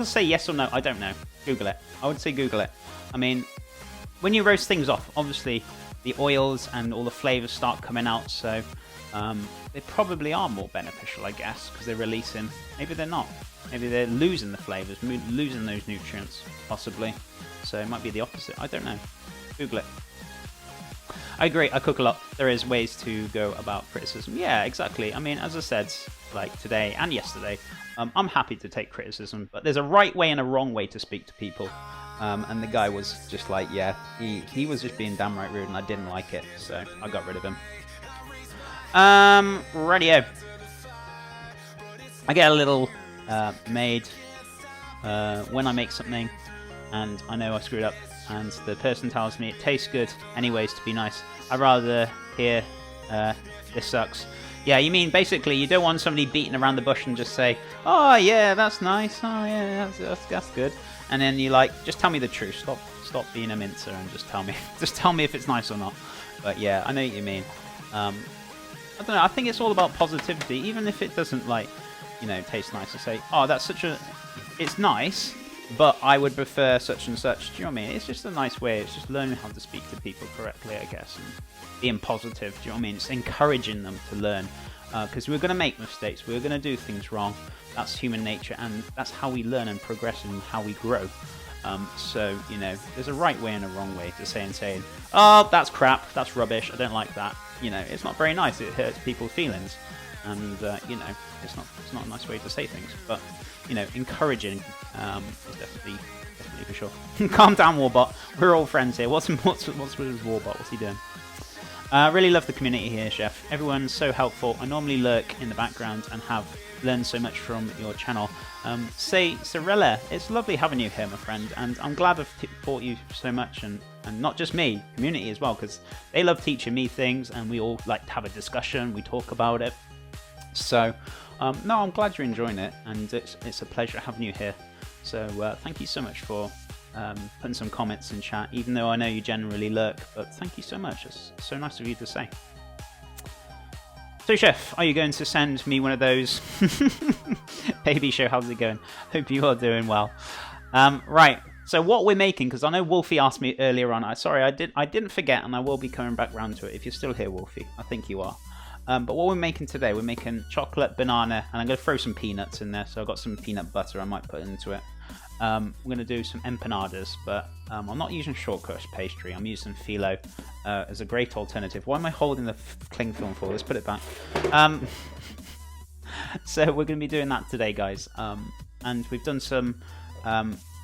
would say yes or no. I don't know. Google it. I would say Google it. I mean, when you roast things off, obviously the oils and all the flavors start coming out, so they probably are more beneficial, I guess, because they're releasing. Maybe they're not. Maybe they're losing the flavors, losing those nutrients, possibly. So it might be the opposite. I don't know. Google it. I agree. I cook a lot. There is ways to go about criticism. Yeah, exactly. I mean, as I said, like today and yesterday, I'm happy to take criticism, but there's a right way and a wrong way to speak to people. And the guy was just like, yeah, he was just being damn right rude, and I didn't like it, so I got rid of him. Radio. I get a little made when I make something, and I know I screwed up, and the person tells me it tastes good anyways to be nice. I'd rather hear this sucks. Yeah, you mean basically you don't want somebody beating around the bush and just say, oh yeah, that's nice, oh yeah, that's good. And then you like, just tell me the truth. Stop being a mincer and just tell me if it's nice or not. But yeah, I know what you mean. I don't know. I think it's all about positivity, even if it doesn't taste nice. To say, oh, it's nice, but I would prefer such and such. Do you know what I mean? It's just a nice way. It's just learning how to speak to people correctly, I guess, and being positive. Do you know what I mean? It's encouraging them to learn, because we're going to make mistakes. We're going to do things wrong. That's human nature, and that's how we learn and progress and how we grow. So, there's a right way and a wrong way to saying, oh, that's crap, that's rubbish, I don't like that. It's not very nice. It hurts people's feelings, and it's not a nice way to say things. But encouraging is definitely for sure. Calm down, Warbot. We're all friends here. What's with Warbot? What's he doing? Really love the community here, Chef. Everyone's so helpful. I normally lurk in the background and have learned so much from your channel. Say, Cirilla, it's lovely having you here, my friend, and I'm glad I've taught you so much, and not just me, community as well, because they love teaching me things, and we all like to have a discussion, we talk about it. So, no, I'm glad you're enjoying it, and it's a pleasure having you here. So, thank you so much for putting some comments in chat, even though I know you generally lurk, but thank you so much. It's so nice of you to say. So, Chef, are you going to send me one of those? Baby show, how's it going? Hope you are doing well. Right, so what we're making, because I know Wolfie asked me earlier on. Sorry, I didn't forget, and I will be coming back round to it. If you're still here, Wolfie, I think you are. But what we're making today, we're making chocolate, banana, and I'm going to throw some peanuts in there. So I've got some peanut butter I might put into it. We're going to do some empanadas, but I'm not using shortcut pastry. I'm using phyllo as a great alternative. Why am I holding the cling film for? Let's put it back. So we're going to be doing that today, guys. And we've done some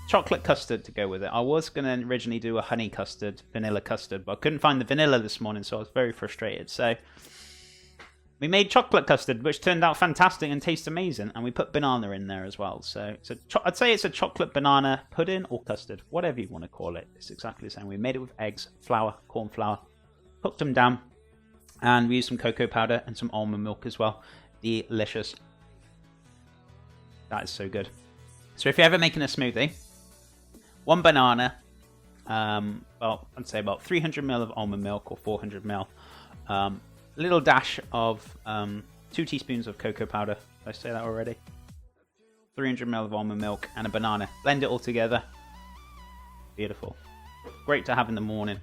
chocolate custard to go with it. I was going to originally do a honey custard, vanilla custard, but I couldn't find the vanilla this morning, so I was very frustrated. So we made chocolate custard, which turned out fantastic and tastes amazing, and we put banana in there as well. So I'd say it's a chocolate banana pudding or custard, whatever you want to call it. It's exactly the same. We made it with eggs, flour, corn flour, cooked them down, and we used some cocoa powder and some almond milk as well. Delicious. That is so good. So if you're ever making a smoothie, one banana, well, I'd say about 300 ml of almond milk or 400 ml. A little dash of 2 teaspoons of cocoa powder. Did I say that already? 300 ml of almond milk and a banana. Blend it all together. Beautiful. Great to have in the morning.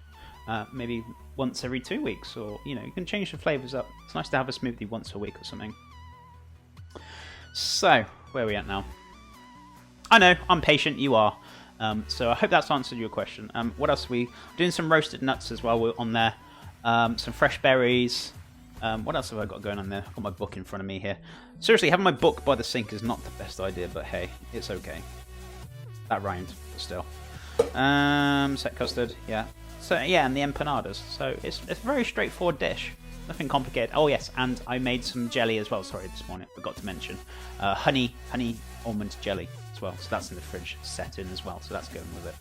Maybe once every 2 weeks, or you can change the flavors up. It's nice to have a smoothie once a week or something. So, where are we at now? I know, I'm patient, you are. So I hope that's answered your question. What else are we doing? Some roasted nuts as well. We're on there. Some fresh berries. What else have I got going on there? I've got my book in front of me here. Seriously, having my book by the sink is not the best idea, but hey, it's okay. That rhymed, but still. Set custard, yeah. So yeah, and the empanadas. So it's a very straightforward dish. Nothing complicated. Oh yes, and I made some jelly as well. Sorry, this morning forgot to mention. Honey almond jelly as well. So that's in the fridge set in as well. So that's going with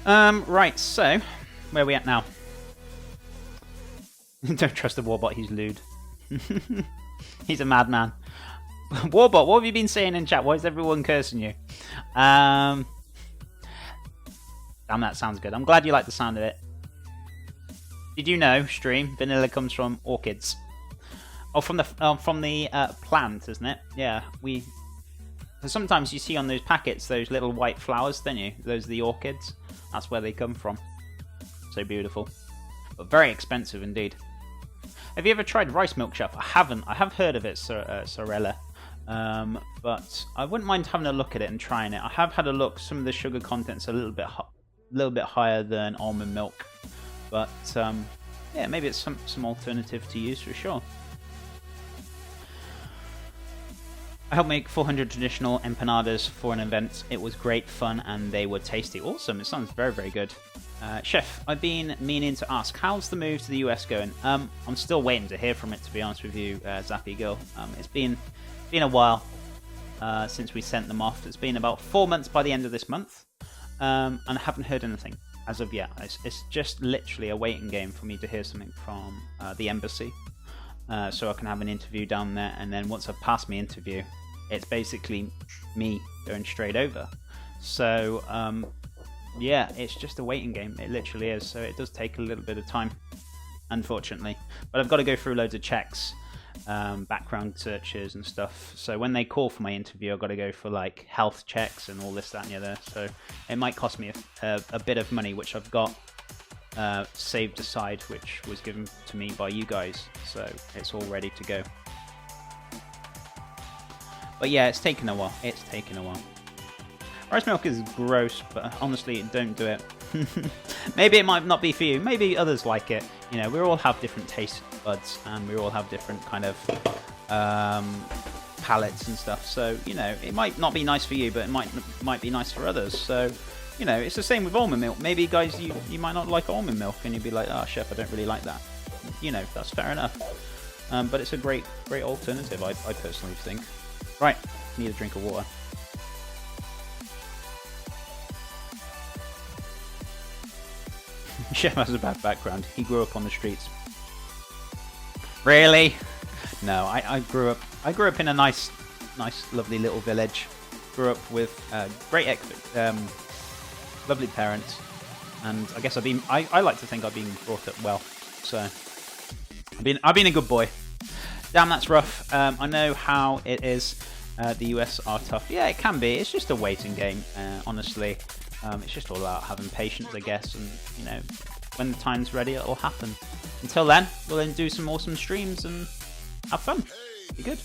it. Right, so where are we at now? Don't trust the Warbot, he's lewd. He's a madman. Warbot, what have you been saying in chat? Why is everyone cursing you? Damn, that sounds good. I'm glad you like the sound of it. Did you know, stream, vanilla comes from orchids? Oh, from the plant, isn't it? Yeah, Because sometimes you see on those packets those little white flowers, don't you? Those are the orchids. That's where they come from. So beautiful. But very expensive indeed. Have you ever tried rice milk, Chef? I haven't. I have heard of it, Sorella. But I wouldn't mind having a look at it and trying it. I have had a look. Some of the sugar content's a little bit higher than almond milk. But yeah, maybe it's some alternative to use for sure. I helped make 400 traditional empanadas for an event. It was great fun and they were tasty. Awesome, it sounds very, very good. Chef, I've been meaning to ask, how's the move to the US going? I'm still waiting to hear from it, to be honest with you, Zappy Girl. It's been a while since we sent them off. It's been about 4 months by the end of this month, and I haven't heard anything as of yet. It's just literally a waiting game for me to hear something from the embassy, so I can have an interview down there, and then once I've passed my interview, it's basically me going straight over. So yeah, it's just a waiting game. It literally is. So it does take a little bit of time, unfortunately. But I've got to go through loads of checks, background searches and stuff. So when they call for my interview, I've got to go for like health checks and all this, that, and the other. So it might cost me a bit of money, which I've got saved aside, which was given to me by you guys. So it's all ready to go. But yeah, it's taken a while. It's taken a while. Rice milk is gross, but honestly, don't do it. Maybe it might not be for you. Maybe others like it. You know, we all have different taste buds, and we all have different kind of palates and stuff. So, you know, it might not be nice for you, but it might be nice for others. So, you know, it's the same with almond milk. Maybe, guys, you might not like almond milk, and you'd be like, "Oh, chef, I don't really like that." You know, that's fair enough. But it's a great alternative, I personally think. Right, need a drink of water. Chef has a bad background. He grew up on the streets. Really? No, I grew up in a nice, lovely little village. Grew up with great, lovely parents, and I guess I like to think I've been brought up well. So I've been a good boy. Damn, that's rough. I know how it is. The US are tough. Yeah, it can be. It's just a waiting game, honestly. It's just all about having patience, I guess, and, you know, when the time's ready, it'll happen. Until then, we'll then do some awesome streams and have fun. Be good.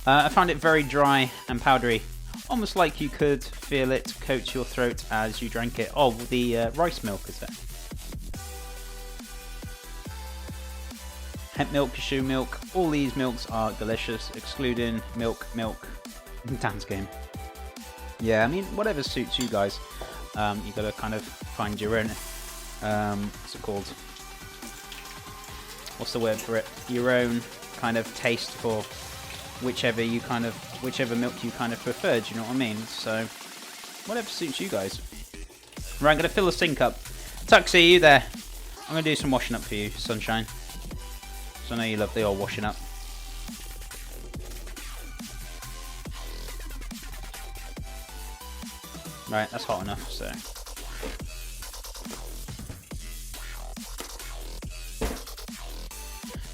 I found it very dry and powdery, almost like you could feel it coat your throat as you drank it. Oh, the rice milk, is it? Hemp milk, cashew milk, all these milks are delicious, excluding milk. Dan's game. Yeah, I mean, whatever suits you guys. You gotta kind of find your own, what's it called? What's the word for it? Your own kind of taste for whichever milk you kind of prefer, do you know what I mean? So, whatever suits you guys. Right, I'm gonna fill the sink up. Tuxie, are you there? I'm gonna do some washing up for you, sunshine. So I know you love the old washing up. Right, that's hot enough, so.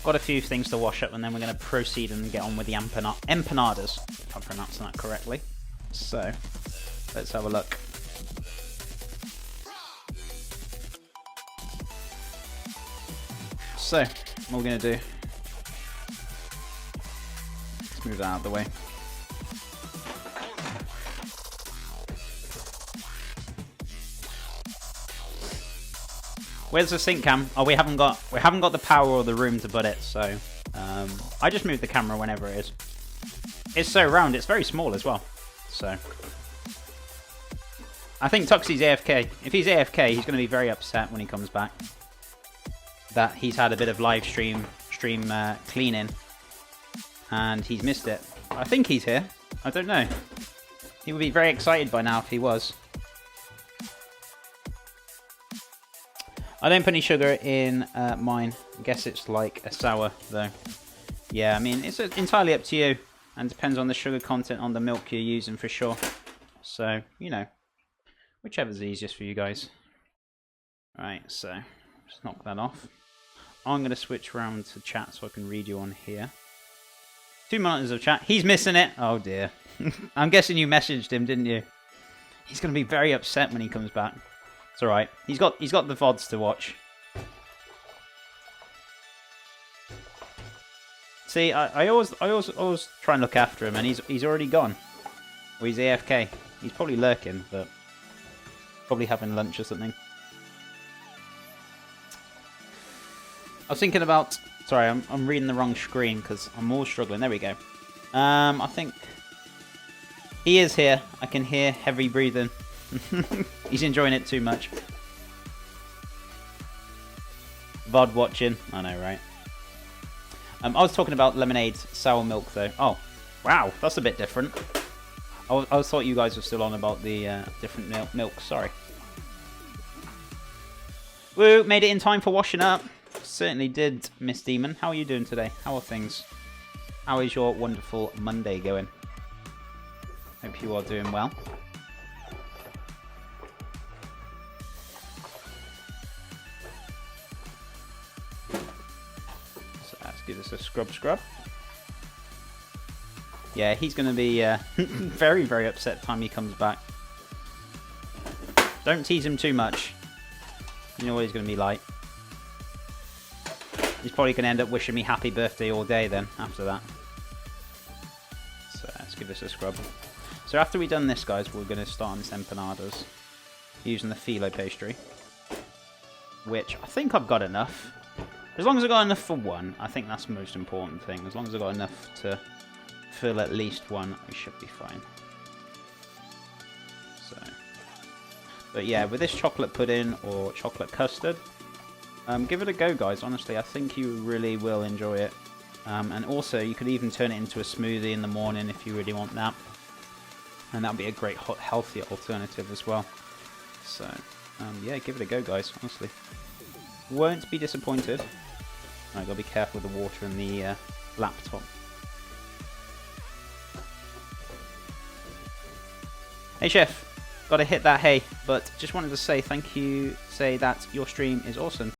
Got a few things to wash up, and then we're going to proceed and get on with the empanadas, if I'm pronouncing that correctly. So, let's have a look. So, what we're going to do, let's move that out of the way. Where's the sink cam? Oh, we haven't got the power or the room to put it, so I just move the camera whenever it is. It's so round, it's very small as well. So I think Tuxie's AFK. If he's AFK, he's going to be very upset when he comes back that he's had a bit of live stream cleaning and he's missed it. I think he's here. I don't know. He would be very excited by now if he was. I don't put any sugar in mine. I guess it's like a sour, though. Yeah, I mean, it's entirely up to you. And depends on the sugar content on the milk you're using for sure. So, you know, whichever's easiest for you guys. Right, so, just knock that off. I'm going to switch around to chat so I can read you on here. 2 monitors of chat. He's missing it. Oh dear. I'm guessing you messaged him, didn't you? He's going to be very upset when he comes back. It's alright. He's got the VODs to watch. See, I always try and look after him, and he's already gone. Or he's AFK. He's probably lurking, but probably having lunch or something. I was thinking about... Sorry, I'm reading the wrong screen because I'm all struggling. There we go. I think he is here. I can hear heavy breathing. He's enjoying it too much. VOD watching. I know, right? I was talking about lemonade sour milk though. Oh, wow, that's a bit different. I thought you guys were still on about the different milk. Sorry. Woo! Made it in time for washing up. Certainly did, Miss Demon. How are you doing today? How are things? How is your wonderful Monday going? Hope you are doing well. So let's give this a scrub. Yeah, he's going to be very, very upset time he comes back. Don't tease him too much. You know what he's going to be like. He's probably going to end up wishing me happy birthday all day then, after that. So let's give this a scrub. So after we've done this, guys, we're going to start on this empanadas. Using the phyllo pastry. Which, I think I've got enough. As long as I've got enough for one, I think that's the most important thing. As long as I've got enough to fill at least one, we should be fine. So, but yeah, with this chocolate pudding or chocolate custard, give it a go, guys. Honestly, I think you really will enjoy it. And also, you could even turn it into a smoothie in the morning if you really want that. And that would be a great, healthy alternative as well. So, yeah, give it a go, guys. Honestly, won't be disappointed. Alright, gotta be careful with the water in the laptop. Hey, Chef. Gotta hit that hey, but just wanted to say thank you. Say that your stream is awesome.